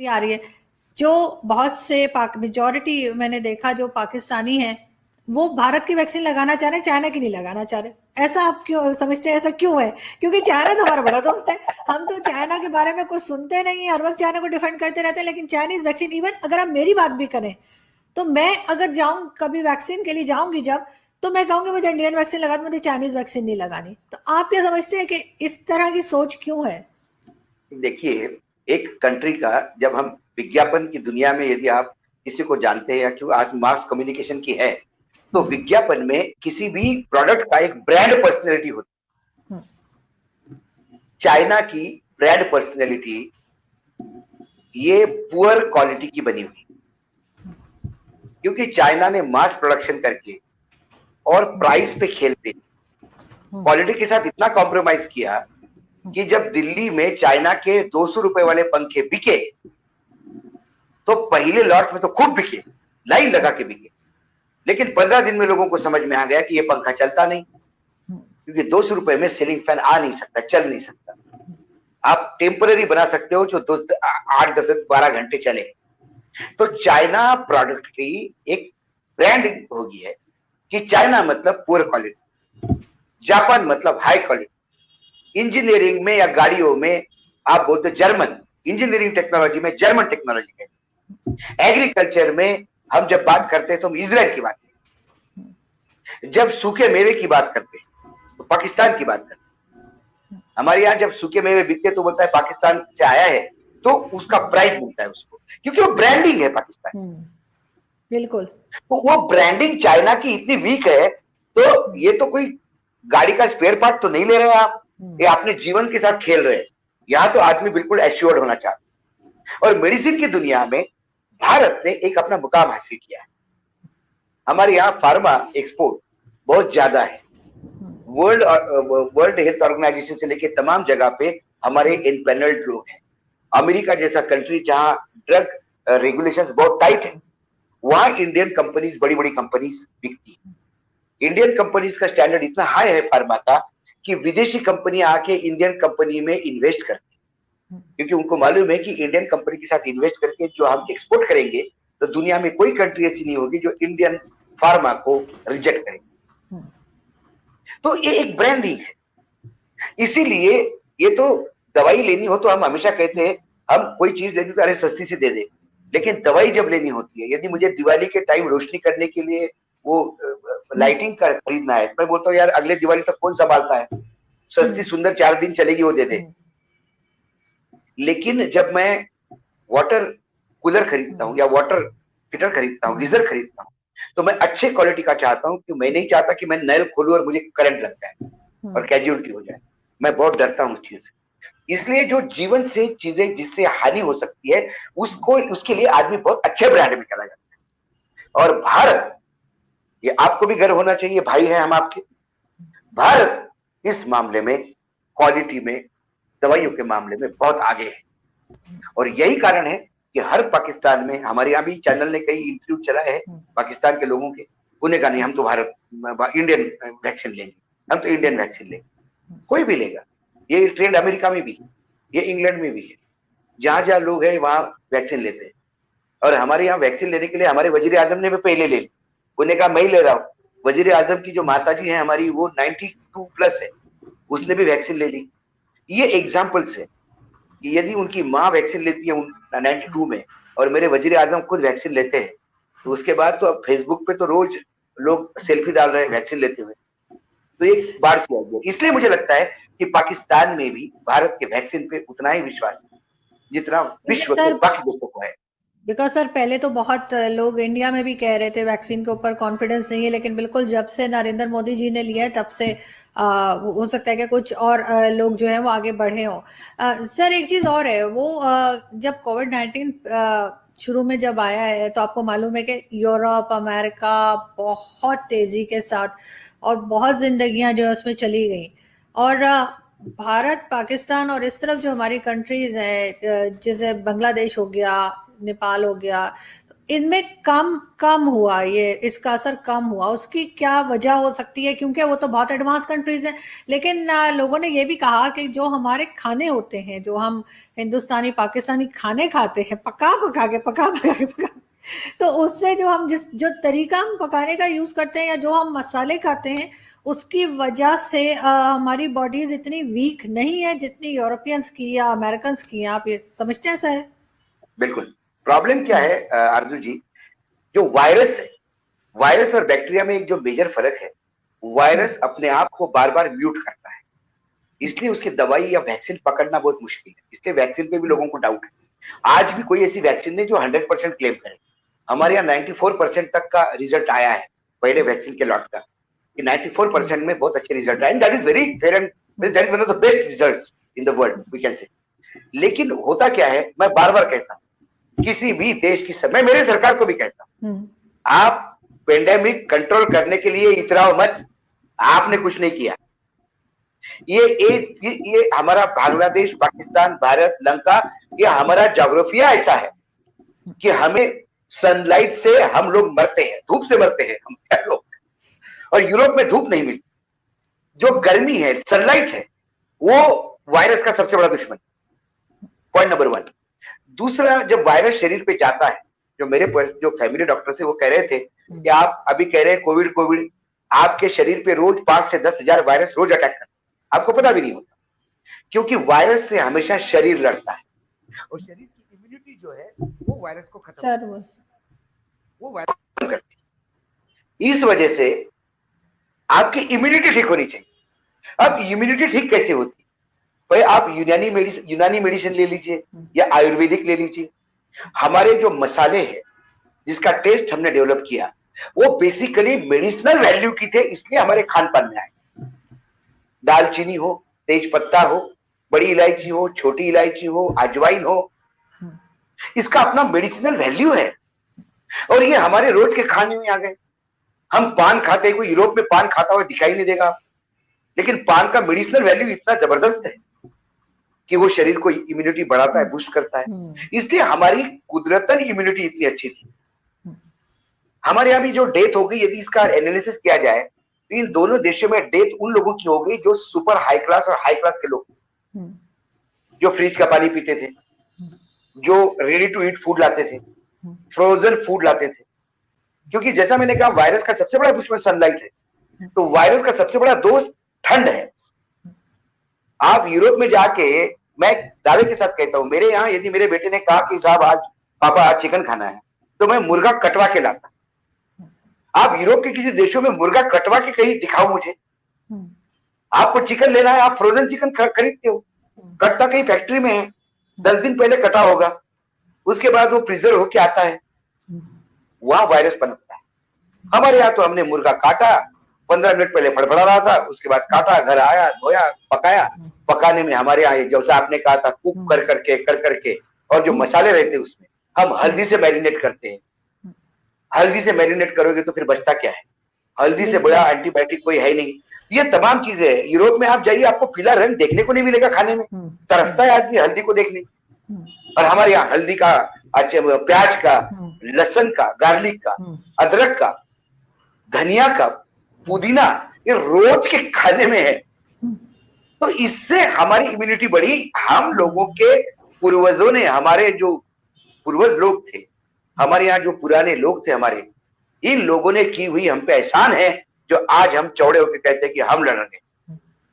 आ रही है, जो बहुत से मेजॉरिटी मैंने देखा जो पाकिस्तानी हैं वो भारत की वैक्सीन लगाना चाह रहे हैं, चाइना की नहीं लगाना चाह रहे। ऐसा आप क्यों समझते हैं, ऐसा क्यों है? क्योंकि चाइना तो हमारा बड़ा दोस्त है, हम तो चाइना के बारे में कुछ सुनते नहीं है, हर वक्त चाइना को डिफेंड करते रहते हैं, लेकिन चाइनीज वैक्सीन, इवन अगर आप मेरी बात भी करें तो मैं अगर जाऊं कभी वैक्सीन के लिए जाऊंगी जब, तो मैं कहूंगी मुझे इंडियन वैक्सीन लगा दो, मुझे चाइनीज वैक्सीन नहीं लगानी। तो आप क्या समझते हैं कि इस तरह की सोच क्यों है? देखिए, एक कंट्री का जब हम विज्ञापन की दुनिया में यदि आप किसी को जानते हैं या क्यों आज मास कम्युनिकेशन की है, तो विज्ञापन में किसी भी प्रोडक्ट का एक ब्रांड पर्सनैलिटी होती है। चाइना की ब्रांड पर्सनैलिटी ये पुअर क्वालिटी की बनी हुई, क्योंकि चाइना ने मास प्रोडक्शन करके और प्राइस पे खेलते क्वालिटी के साथ इतना कॉम्प्रोमाइज किया कि जब दिल्ली में चाइना के 200 रुपए वाले पंखे बिके तो पहले लॉट में तो खूब बिके, लाइन लगा के बिके, लेकिन 15 दिन में लोगों को समझ में आ गया कि ये पंखा चलता नहीं, क्योंकि 200 रुपए में सीलिंग फैन आ नहीं सकता, चल नहीं सकता। आप टेम्पररी बना सकते हो जो 8, 10, 12 घंटे चले। तो चाइना प्रोडक्ट की एक ब्रांडिंग हो गई है कि चाइना मतलब पुअर क्वालिटी, जापान मतलब हाई क्वालिटी। इंजीनियरिंग में या गाड़ियों में आप बोलते जर्मन, इंजीनियरिंग टेक्नोलॉजी में जर्मन टेक्नोलॉजी कहते। एग्रीकल्चर में हम जब बात करते हैं तो हम इजराइल की बात करते हैं, जब सूखे मेवे की बात करते हैं तो पाकिस्तान की बात करते हैं। हमारे यहाँ जब सूखे मेवे बिकते तो बोलता है पाकिस्तान से आया है, तो उसका प्राइस मिलता है उसको, क्योंकि वो ब्रांडिंग है पाकिस्तान। बिल्कुल। तो वो ब्रांडिंग चाइना की इतनी वीक है, तो ये तो कोई गाड़ी का स्पेयर पार्ट तो नहीं ले रहे आप, ये अपने जीवन के साथ खेल रहे हैं। यहाँ तो आदमी बिल्कुल एश्योर्ड होना चाहता है। और मेडिसिन की दुनिया में भारत ने एक अपना मुकाम हासिल किया है। हमारे यहाँ फार्मा एक्सपोर्ट बहुत ज्यादा है। वर्ल्ड हेल्थ ऑर्गेनाइजेशन से लेकर तमाम जगह पे हमारे इनपैनल्ड लोग हैं। अमेरिका जैसा कंट्री जहां ड्रग रेगुलेशंस बहुत टाइट है, वहां इंडियन कंपनीज, बड़ी बड़ी कंपनीज बिकती है। इंडियन कंपनीज का स्टैंडर्ड इतना हाई है फार्मा का कि विदेशी कंपनी आके इंडियन कंपनी में इन्वेस्ट करती है, क्योंकि उनको मालूम है कि इंडियन कंपनी के साथ इन्वेस्ट करके जो हम एक्सपोर्ट करेंगे तो दुनिया में कोई कंट्री ऐसी नहीं होगी जो इंडियन फार्मा को रिजेक्ट करेगी। तो ये एक ब्रांडिंग है। इसीलिए ये तो दवाई लेनी हो तो हम हमेशा कहते हैं हम कोई चीज लेनी तो अरे सस्ती से दे दे, लेकिन दवाई जब लेनी होती है, यदि मुझे दिवाली के टाइम रोशनी करने के लिए वो लाइटिंग कर खरीदना है, मैं बोलता हूँ यार अगले दिवाली तक कौन संभालता है, सस्ती सुंदर 4 दिन चलेगी वो दे दे। लेकिन जब मैं वाटर कूलर खरीदता हूँ या वाटर हीटर खरीदता हूँ, गीजर खरीदता हूँ, तो मैं अच्छे क्वालिटी का चाहता हूँ कि मैं नहीं चाहता कि मैं नल खोलूं और मुझे करंट लग जाए और कैजुअलिटी हो जाए। मैं बहुत डरता हूँ उस चीज से। इसलिए जो जीवन से चीजें जिससे हानि हो सकती है उसको, उसके लिए आदमी बहुत अच्छे ब्रांड में चला जाता है। और भारत, ये आपको भी गर्व होना चाहिए, भाई है हम आपके, भारत इस मामले में, क्वालिटी में, दवाइयों के मामले में बहुत आगे है। और यही कारण है कि हर पाकिस्तान में, हमारे यहाँ भी चैनल ने कई इंटरव्यू चला है पाकिस्तान के लोगों के, उन्हें कहा नहीं हम तो भारत इंडियन वैक्सीन लेंगे, हम तो इंडियन वैक्सीन लेंगे। कोई भी लेगा, ये ट्रेंड अमेरिका में भी, ये इंग्लैंड में भी है, जहां जहां लोग हैं वहां वैक्सीन लेते हैं। और हमारे यहाँ वैक्सीन लेने के लिए हमारे वजीर आजम ने भी पहले ले ली, उन्हें कहा मैं ही ले रहा हूँ। वजीर आजम की जो माताजी है हमारी, वो 92 प्लस है, उसने भी वैक्सीन ले ली। ये एग्जाम्पल्स है कि यदि उनकी माँ वैक्सीन लेती है 92 में और मेरे वजीर आजम खुद वैक्सीन लेते हैं, तो उसके बाद तो अब फेसबुक पे तो रोज लोग सेल्फी डाल रहे हैं वैक्सीन लेते हुए। तो एक बार से आ गया। इसलिए मुझे लगता है कि पाकिस्तान में भी भारत के वैक्सीन पे उतना ही विश्वास है जितना विश्व के बाकी देशों को है। बिकॉज सर पहले तो बहुत लोग इंडिया में भी कह रहे थे वैक्सीन के ऊपर कॉन्फिडेंस नहीं है, लेकिन बिल्कुल जब से नरेंद्र मोदी जी ने लिया है तब से हो सकता है कि कुछ और लोग जो है वो आगे बढ़े हों। सर एक चीज और है, वो जब कोविड-19 शुरू में जब आया है तो आपको मालूम है कि यूरोप, अमेरिका बहुत तेजी के साथ और बहुत जिंदगियां जो है उसमें चली गई, और भारत, पाकिस्तान और इस तरफ जो हमारी कंट्रीज हैं जैसे बांग्लादेश हो गया, नेपाल हो गया, तो इनमें कम कम हुआ, ये इसका असर कम हुआ, उसकी क्या वजह हो सकती है? क्योंकि वो तो बहुत एडवांस कंट्रीज हैं, लेकिन लोगों ने ये भी कहा कि जो हमारे खाने होते हैं, जो हम हिंदुस्तानी पाकिस्तानी खाने खाते हैं, पका तो उससे जो हम जो तरीका हम पकाने का यूज करते हैं या जो हम मसाले खाते हैं, उसकी वजह से हमारी बॉडीज इतनी वीक नहीं है जितनी यूरोपियंस की या अमेरिकन की। आप ये समझते हैं ऐसा है? बिल्कुल। प्रॉब्लम क्या है आरजू जी, जो वायरस है, वायरस और बैक्टीरिया में एक जो मेजर फर्क है, वायरस अपने आप को बार बार म्यूट करता है, इसलिए उसकी दवाई या वैक्सीन पकड़ना बहुत मुश्किल है। इसलिए वैक्सीन पे भी लोगों को डाउट है। आज भी कोई ऐसी वैक्सीन नहीं जो 100% क्लेम करे। हमारे यहाँ 94% तक का रिजल्ट आया है पहले वैक्सीन के लॉट का, कि 94% में बहुत अच्छे रिजल्ट आए, that is very fair and that is one of the best results in the world we can say. लेकिन होता क्या है, मैं बार बार कहता हूं, किसी भी देश की मैं मेरे सरकार को भी कहता हूं, आप पेंडेमिक कंट्रोल करने के लिए इतराओ मत, आपने कुछ नहीं किया। ये हमारा बांग्लादेश, पाकिस्तान, भारत, लंका, ये हमारा ज्योग्राफिया ऐसा है कि हमें सनलाइट से हम लोग मरते हैं, धूप से मरते हैं हम लोग, और यूरोप में धूप नहीं मिलती। जो गर्मी है, सनलाइट है, वो वायरस का सबसे बड़ा दुश्मन। Point number 1। दूसरा, जब वायरस शरीर पे जाता है, जो मेरे जो फैमिली डॉक्टर से वो कह रहे थे कि आप अभी कह रहे हैं कोविड, आपके शरीर पे रोज 5 से 10 हजार वायरस रोज अटैक करते हैं, आपको पता भी नहीं होता, क्योंकि वायरस से हमेशा शरीर लड़ता है, और शरीर की इम्यूनिटी जो है वो वायरस को खत्म, वो वायरस खत्म करती है। इस वजह से आपकी इम्यूनिटी ठीक होनी चाहिए। अब इम्यूनिटी ठीक कैसे होती है? भाई आप यूनानी मेडिसिन ले लीजिए या आयुर्वेदिक ले लीजिए। हमारे जो मसाले हैं जिसका टेस्ट हमने डेवलप किया, वो बेसिकली मेडिसिनल वैल्यू की थे, इसलिए हमारे खान पान में आए। दालचीनी हो, तेज पत्ता हो, बड़ी इलायची हो, छोटी इलायची हो, अजवाइन हो, इसका अपना मेडिसिनल वैल्यू है, और ये हमारे रोज के खाने में आ गए। हम पान खाते हैं, कोई यूरोप में पान खाता हुआ दिखाई नहीं देगा, लेकिन पान का मेडिसिनल वैल्यू इतना जबरदस्त है कि वो शरीर को इम्यूनिटी बढ़ाता है, बूस्ट करता है, इसलिए हमारी कुदरतन इम्यूनिटी इतनी अच्छी थी। हमारे यहाँ भी जो डेथ हो गई, यदि इसका एनालिसिस किया जाए तो इन दोनों देशों में डेथ उन लोगों की हो गई जो सुपर हाई क्लास और हाई क्लास के लोग, जो फ्रिज का पानी पीते थे, जो रेडी टू ईट फूड लाते थे, फ्रोजन फूड लाते थे। क्योंकि जैसा मैंने कहा, वायरस का सबसे बड़ा दुश्मन सनलाइट है, तो वायरस का सबसे बड़ा दोस्त ठंड है। आप यूरोप में जाके, मैं दावे के साथ कहता हूं, मेरे यहाँ यदि मेरे बेटे ने कहा कि साहब आज पापा आज चिकन खाना है, तो मैं मुर्गा कटवा के लाता। आप यूरोप के किसी देशों में मुर्गा कटवा के कहीं दिखाओ मुझे। आपको चिकन लेना है, आप फ्रोजन चिकन खरीदते हो, कटता कहीं फैक्ट्री में है, 10 दिन पहले कटा होगा, उसके बाद वो प्रिजर्व होके आता है, वहां वायरस पनपता है। हमारे यहाँ तो हमने मुर्गा काटा, 15 मिनट पहले फड़फड़ा रहा था, उसके बाद काटा, घर आया, धोया, पकाया। पकाने में हमारे यहाँ जैसा आपने कहा था, कुक कर करके, और जो मसाले रहते हैं उसमें हम हल्दी से मैरिनेट करते हैं। हल्दी से मैरिनेट करोगे तो फिर बचता क्या है? हल्दी से बड़ा एंटीबायोटिक कोई है नहीं। ये तमाम चीजें हैं। यूरोप में आप जाइए, आपको पीला रंग देखने को नहीं मिलेगा खाने में, तरसता है आदमी हल्दी को देखने। और हमारे यहाँ हल्दी का, अच्छा प्याज का, लहसुन का, गार्लिक का, अदरक का, धनिया का, पुदीना, ये रोज के खाने में है। तो इससे हमारी इम्यूनिटी बढ़ी। हम लोगों के पूर्वजों ने, हमारे जो पूर्वज लोग थे, हमारे यहाँ जो पुराने लोग थे हमारे, इन लोगों ने की हुई हम पे एहसान है, जो आज हम चौड़े होकर कहते हैं कि हम लड़ रहे हैं।